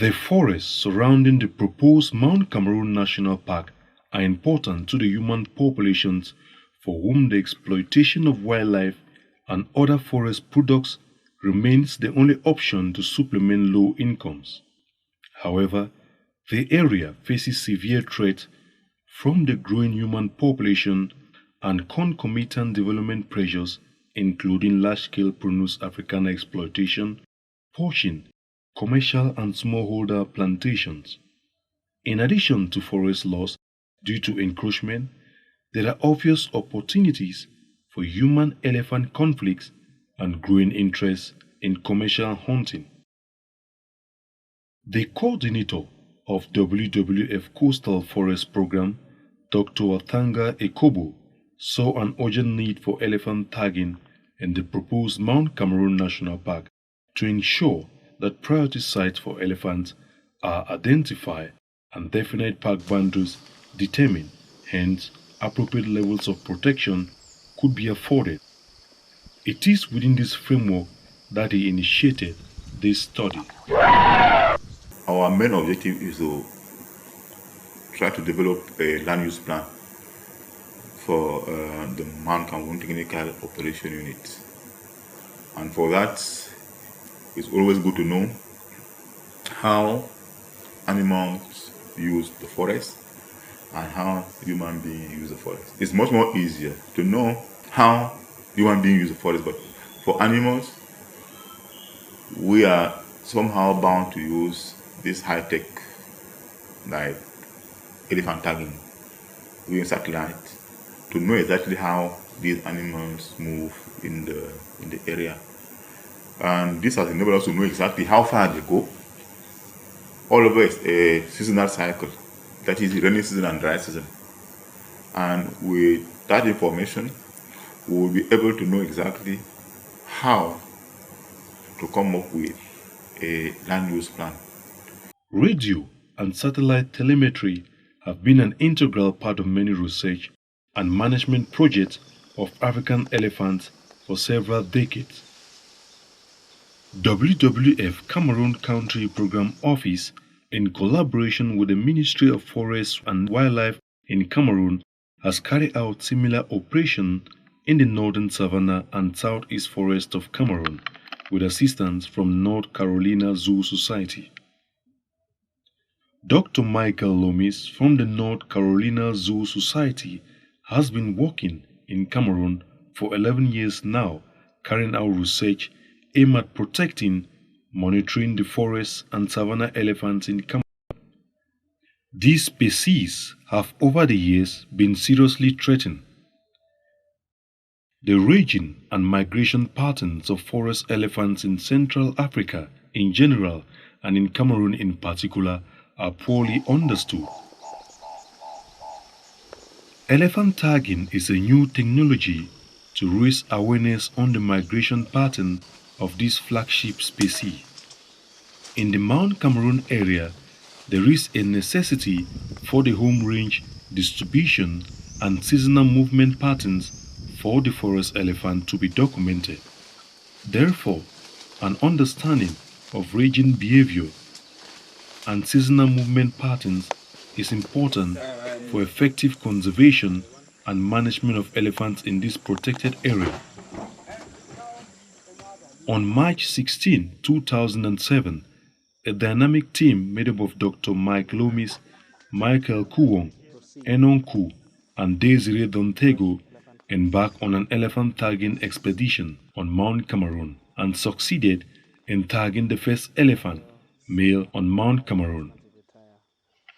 The forests surrounding the proposed Mount Cameroon National Park are important to the human populations for whom the exploitation of wildlife and other forest products remains the only option to supplement low incomes. However, the area faces severe threat from the growing human population and concomitant development pressures including large-scale Prunus africana exploitation, poaching, commercial and smallholder plantations. In addition to forest loss due to encroachment, there are obvious opportunities for human-elephant conflicts and growing interest in commercial hunting. The coordinator of WWF Coastal Forest Program, Dr. Wathanga Ekobo, saw an urgent need for elephant tagging in the proposed Mount Cameroon National Park to ensure that priority sites for elephants are identified and definite park boundaries determined, hence appropriate levels of protection could be afforded. It is within this framework that he initiated this study. Our main objective is to try to develop a land use plan for the Mount Cameroon Technical Operation Unit. And for that, it's always good to know how animals use the forest and how human beings use the forest. It's much more easier to know how human beings use the forest, but for animals, we are somehow bound to use this high-tech like elephant tagging using satellite to know exactly how these animals move in the area. And this has enabled us to know exactly how far they go all over a seasonal cycle, that is rainy season and dry season. And with that information, we will be able to know exactly how to come up with a land use plan. Radio and satellite telemetry have been an integral part of many research and management projects of African elephants for several decades. WWF Cameroon Country Program Office, in collaboration with the Ministry of Forests and Wildlife in Cameroon, has carried out similar operations in the northern savanna and southeast forests of Cameroon with assistance from North Carolina Zoo Society. Dr. Michael Lomis from the North Carolina Zoo Society has been working in Cameroon for 11 years now, carrying out research aimed at protecting, monitoring the forests and savanna elephants in Cameroon. These species have over the years been seriously threatened. The ranging and migration patterns of forest elephants in Central Africa in general and in Cameroon in particular are poorly understood. Elephant tagging is a new technology to raise awareness on the migration pattern of this flagship species. In the Mount Cameroon area, there is a necessity for the home range distribution and seasonal movement patterns for the forest elephant to be documented. Therefore, an understanding of ranging behavior and seasonal movement patterns is important for effective conservation and management of elephants in this protected area. On March 16, 2007, a dynamic team made up of Dr. Mike Lomis, Michael Kuwong, Enon Ku, and Desiree Dontego embarked on an elephant tagging expedition on Mount Cameroon and succeeded in tagging the first elephant, male, on Mount Cameroon.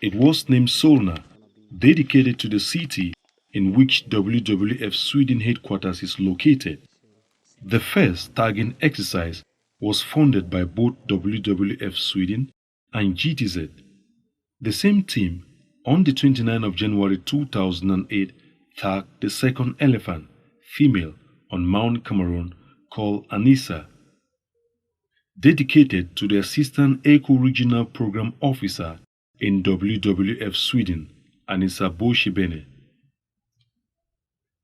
It was named Solna, dedicated to the city in which WWF Sweden headquarters is located. The first tagging exercise was funded by both WWF Sweden and GTZ. The same team, on the 29th of January 2008, tagged the second elephant, female, on Mount Cameroon called Anissa, dedicated to the Assistant Eco-Regional Program Officer in WWF Sweden, Anissa Boshibene.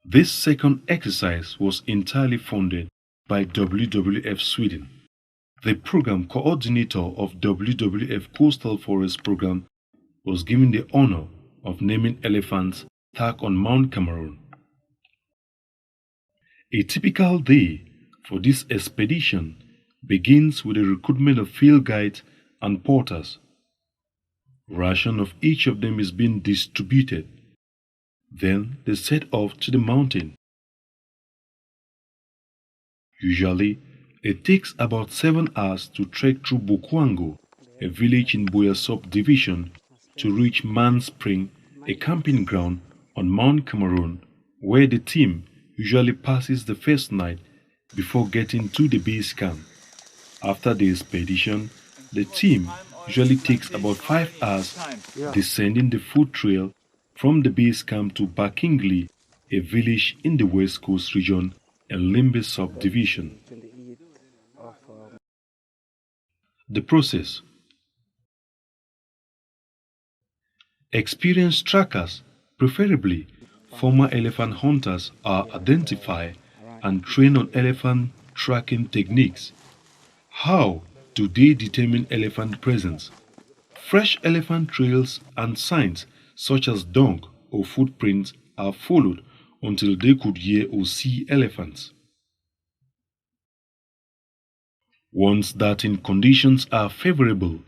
This second exercise was entirely funded by WWF Sweden. The program coordinator of WWF Coastal Forest Program was given the honor of naming elephants attack on Mount Cameroon. A typical day for this expedition begins with the recruitment of field guides and porters. Ration of each of them is being distributed. Then they set off to the mountain. Usually, it takes about 7 hours to trek through Bokwango, a village in Boyasop Division, to reach Man Spring, a camping ground on Mount Cameroon, where the team usually passes the first night before getting to the base camp. After the expedition, the team usually takes about 5 hours descending the foot trail from the base camp to Bakingli, a village in the West Coast region and Limbe subdivision. The process. Experienced trackers, preferably former elephant hunters, are identified and trained on elephant tracking techniques. How do they determine elephant presence? Fresh elephant trails and signs such as dung or footprints are followed until they could hear or see elephants. Once starting conditions are favorable,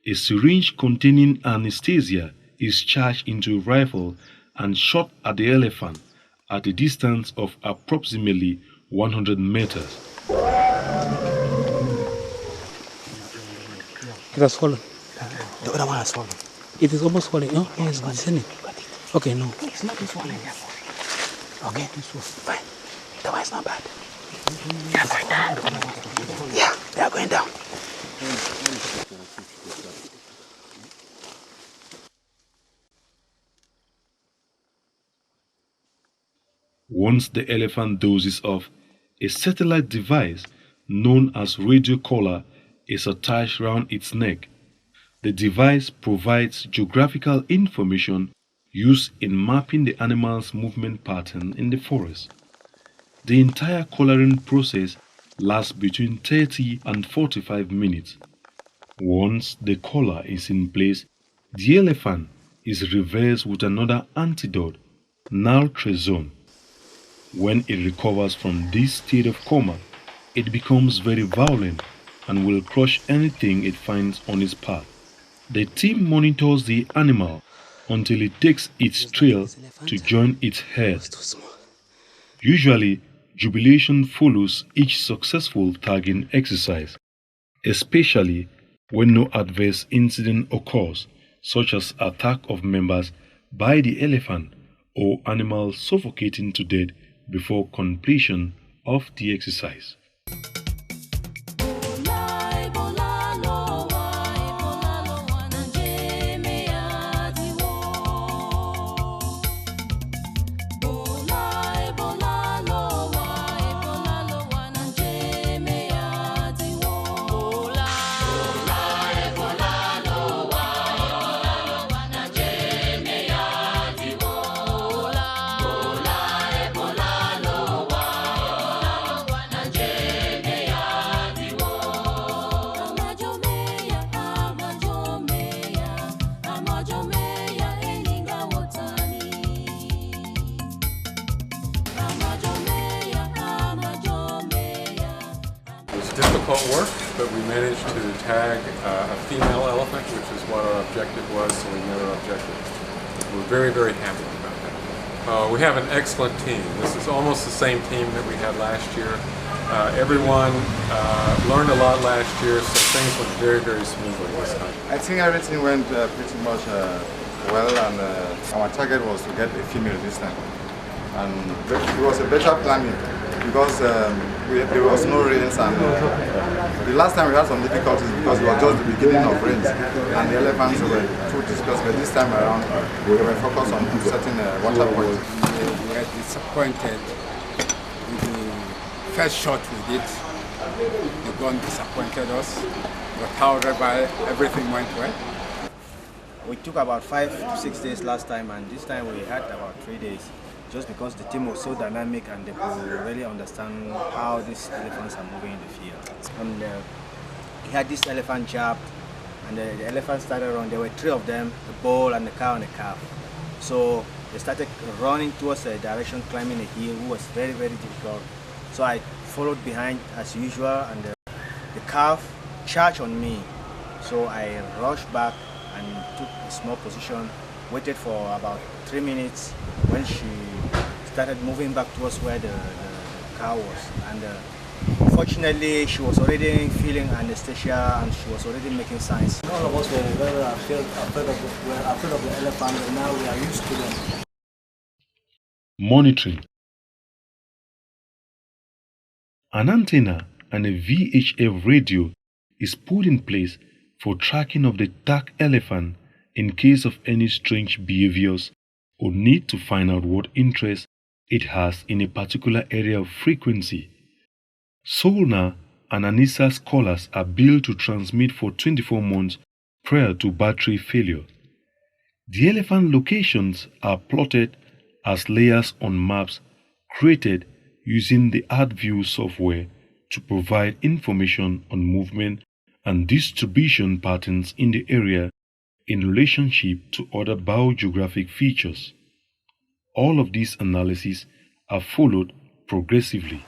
a syringe containing anesthesia is charged into a rifle and shot at the elephant at a distance of approximately 100 meters. It has fallen. The other one has fallen. It is almost falling. No, no, it's not. Isn't it? Okay, no. It's not this one. Okay, this one. Fine. That one is not bad. They are going down. Yeah, they are going down. Once the elephant dozes off, a satellite device known as radio collar is attached around its neck. The device provides geographical information used in mapping the animal's movement pattern in the forest. The entire collaring process lasts between 30 and 45 minutes. Once the collar is in place, the elephant is reversed with another antidote, naltrexone. When it recovers from this state of coma, it becomes very violent and will crush anything it finds on its path. The team monitors the animal until it takes its trail to join its herd. Usually, jubilation follows each successful tagging exercise, especially when no adverse incident occurs, such as attack of members by the elephant or animals suffocating to death before completion of the exercise. Difficult work, but we managed to tag a female elephant, which is what our objective was, so we met our objective. We're very, very happy about that. We have an excellent team. This is almost the same team that we had last year. Everyone learned a lot last year, so things went very, very smoothly this time. I think everything went pretty much well, and our target was to get a female this time. And it was a better planning because there was no rains, and the last time we had some difficulties because it was just the beginning of rains and the elephants were too dispersed, but this time around we were focused on certain water points. We were disappointed with the first shot we did. The gun disappointed us, but however everything went well. We took about 5 to 6 days last time, and this time we had about 3 days, just because the team was so dynamic and they could really understand how these elephants are moving in the field. And had this elephant jab, and the elephant started running. There were 3 of them, the bull and the cow and the calf. So they started running towards the direction, climbing a hill, which was very, very difficult. So I followed behind as usual, and the calf charged on me. So I rushed back and took a small position, waited for about 3 minutes when she started moving back towards where the cow was. And fortunately, she was already feeling anesthesia and she was already making signs. All of us were very afraid of the elephant, and now we are used to them. Monitoring. An antenna and a VHF radio is put in place for tracking of the tag elephant in case of any strange behaviors or need to find out what interest it has in a particular area of frequency. Solna and ANISA's collars are built to transmit for 24 months prior to battery failure. The elephant locations are plotted as layers on maps created using the AdView software to provide information on movement and distribution patterns in the area in relationship to other biogeographic features. All of these analyses are followed progressively.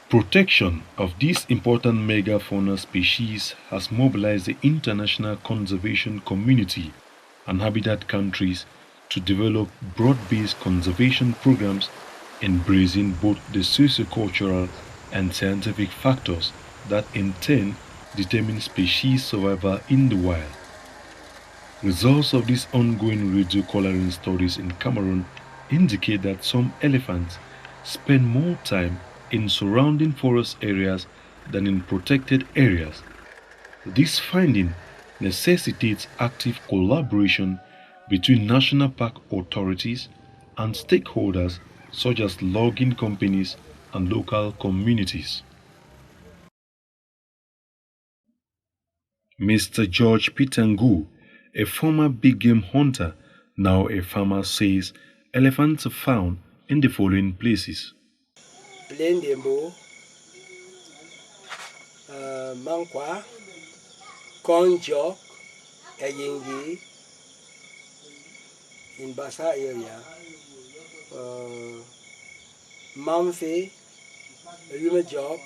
Protection of this important megafauna species has mobilized the international conservation community and habitat countries to develop broad-based conservation programs embracing both the sociocultural and scientific factors that in turn determine species survival in the wild. Results of these ongoing radio collaring studies in Cameroon indicate that some elephants spend more time in surrounding forest areas than in protected areas. This finding necessitates active collaboration between national park authorities and stakeholders such as logging companies and local communities. Mr. George Pitangu, a former big game hunter, now a farmer, says elephants are found in the following places: Plain Dembo, Mankwa, Konjok, Eyingi, in Bassa area, Mamfe, Lumejok,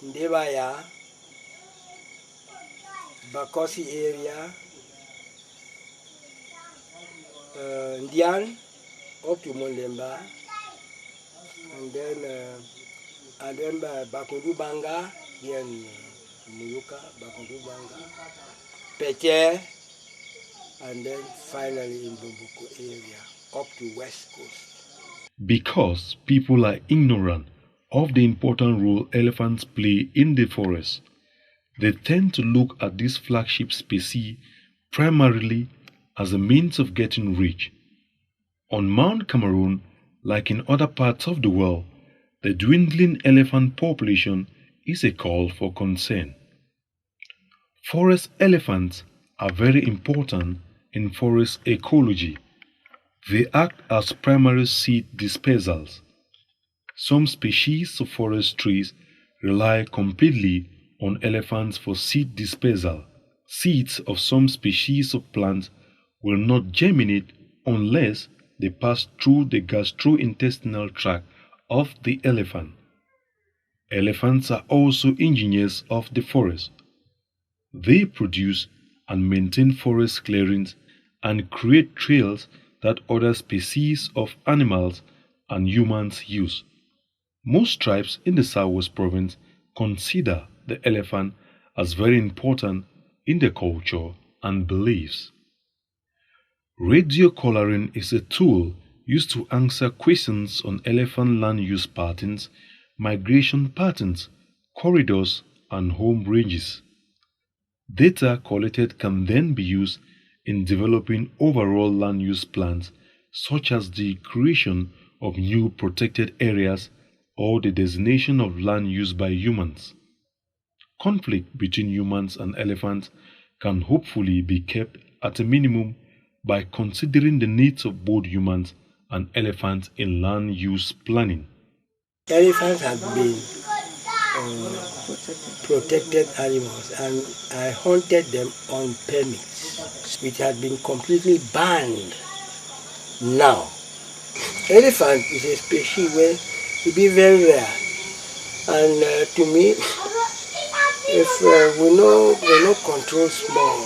Ndebaya, Bakosi area, Ndian, up to Mondemba, and then Bakundu Banga, here in Muyuka, Bakundu Banga, Peche, and then finally in Bumbuku area, up to West Coast. Because people are ignorant of the important role elephants play in the forest, they tend to look at this flagship species primarily as a means of getting rich. On Mount Cameroon, like in other parts of the world, the dwindling elephant population is a call for concern. Forest elephants are very important in forest ecology. They act as primary seed dispersals. Some species of forest trees rely completely on elephants for seed dispersal. Seeds of some species of plants will not germinate unless they pass through the gastrointestinal tract of the elephant. Elephants are also engineers of the forest. They produce and maintain forest clearings and create trails that other species of animals and humans use. Most tribes in the Southwest Province consider the elephant as very important in their culture and beliefs. Radio collaring is a tool used to answer questions on elephant land use patterns, migration patterns, corridors, and home ranges. Data collected can then be used in developing overall land use plans, such as the creation of new protected areas or the designation of land used by humans. Conflict between humans and elephants can hopefully be kept at a minimum by considering the needs of both humans and elephants in land use planning. Elephants have been protected animals, and I hunted them on permits. It had been completely banned. Now, elephant is a species where it be very rare, and to me, if we no control small,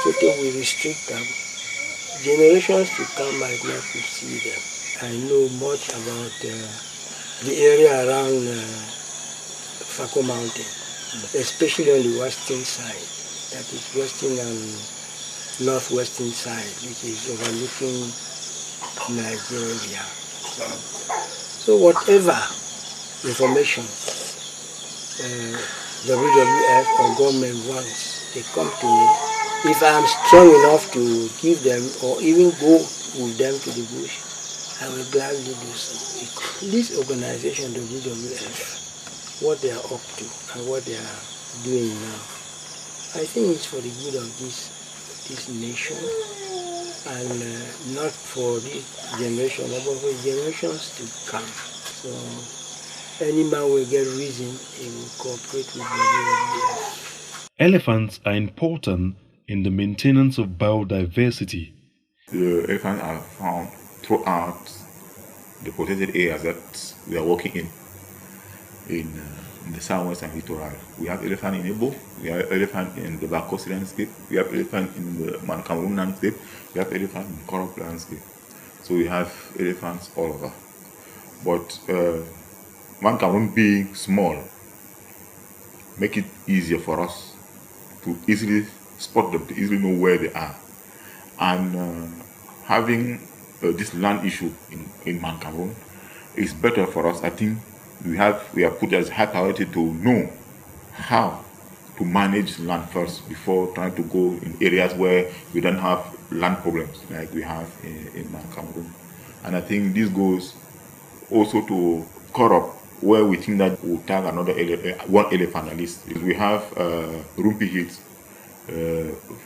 so that we restrict them, generations to come might not to see them. I know much about the area around Fako Mountain, especially on the western side, that is western and northwestern side, which is overlooking Nigeria. So whatever information WWF or government wants, they come to me. If I'm strong enough to give them or even go with them to the bush, I will gladly do so. This organization, WWF, what they are up to and what they are doing now, I think it's for the good of this nation, and not for this generation, but for generations to come. So any man will get reason, he will cooperate with WWF. Elephants are important in the maintenance of biodiversity. The elephants are found throughout the protected areas that we are working in the southwestern littoral. We have elephant in Ebo, we have elephant in the Back Coast landscape, we have elephant in the Cameroon landscape, we have elephant in Corrupt landscape. So we have elephants all over. But Cameroon being small, make it easier for us to easily spot them, to easily know where they are. And having this land issue in Cameroon is better for us. I think we have put as high priority to know how to manage land first before trying to go in areas where we don't have land problems like we have in Cameroon. And I think this goes also to Corrupt, where we think that we'll tag another one elephant at least. If we have Rumpi Hills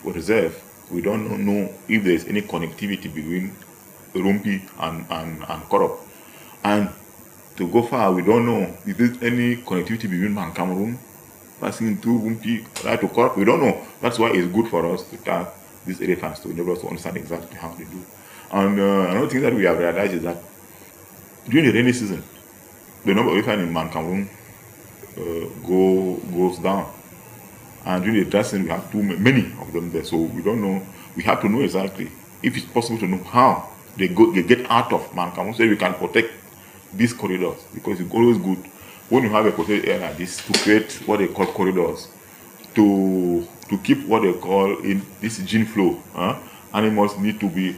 reserve, we don't know if there's any connectivity between Rumpi and Corrupt. And to go far, we don't know if there's any connectivity between Cameroon passing through Rumpi right to Corrupt. We don't know. That's why it's good for us to tag these elephants to enable us to understand exactly how they do. And another thing that we have realized is that during the rainy season, the number of elephants in Cameroon goes down. And during the dry season, we have too many of them there. So we don't know. We have to know exactly if it's possible to know how they get out of Cameroon so we can protect these corridors. Because it's always good when you have a protected area like this to create what they call corridors to keep what they call in this gene flow. Animals need to be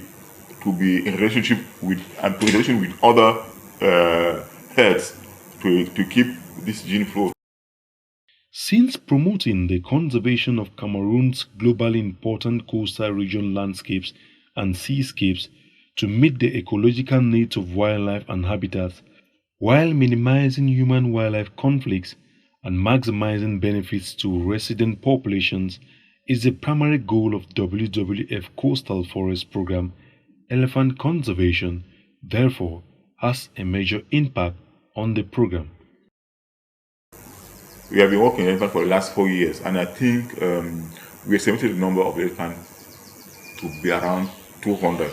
in relationship with and relation with other herds to keep this gene flow. Since promoting the conservation of Cameroon's globally important coastal region landscapes and seascapes to meet the ecological needs of wildlife and habitats, while minimizing human-wildlife conflicts and maximizing benefits to resident populations, is the primary goal of WWF Coastal Forest Program. Elephant conservation, therefore, has a major impact on the program. We have been working on elephants for the last 4 years, and I think we estimated the number of elephants to be around 200.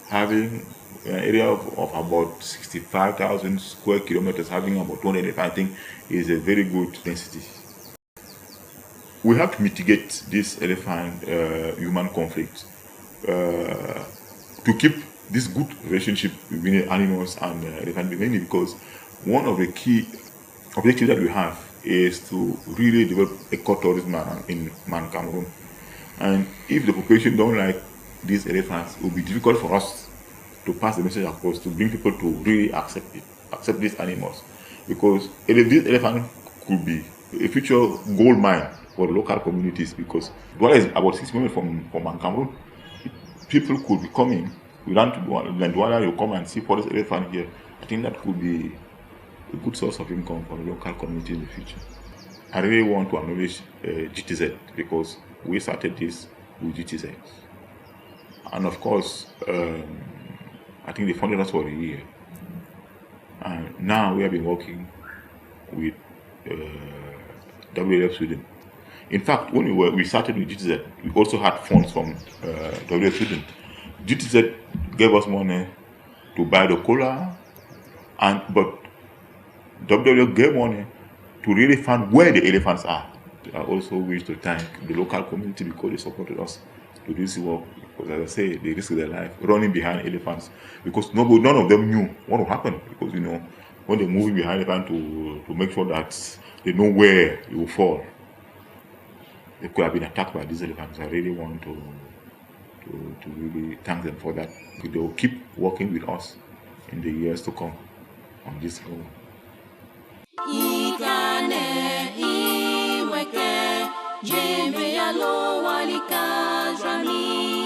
Having an area of about 65,000 square kilometers, having about 200 elephants, I think is a very good density. We have to mitigate this elephant-human conflict to keep this good relationship between animals and elephants, mainly because one of the key objectives that we have is to really develop ecotourism in Cameroon. And if the population don't like these elephants, it will be difficult for us to pass the message across to bring people to really accept these animals. Because this elephant could be a future gold mine for the local communities, because Douala is about 6 minutes from Cameroon. People could be coming, we learn to Douala, you come and see forest elephant here. I think that could be a good source of income for the local community in the future. I really want to acknowledge GTZ because we started this with GTZ. And of course, I think they funded us for a year. And now we have been working with WWF Sweden. In fact, when we started with GTZ, we also had funds from WWF Sweden. GTZ gave us money to buy the cola, but WWF gave money to really find where the elephants are. I also wish to thank the local community because they supported us to do this work. Because as I say, they risked their life running behind elephants because none of them knew what would happen. Because when they're moving behind elephant to make sure that they know where it will fall, they could have been attacked by these elephants. I really want to really thank them for that. They will keep working with us in the years to come on this goal. Jembe ya lo walika jami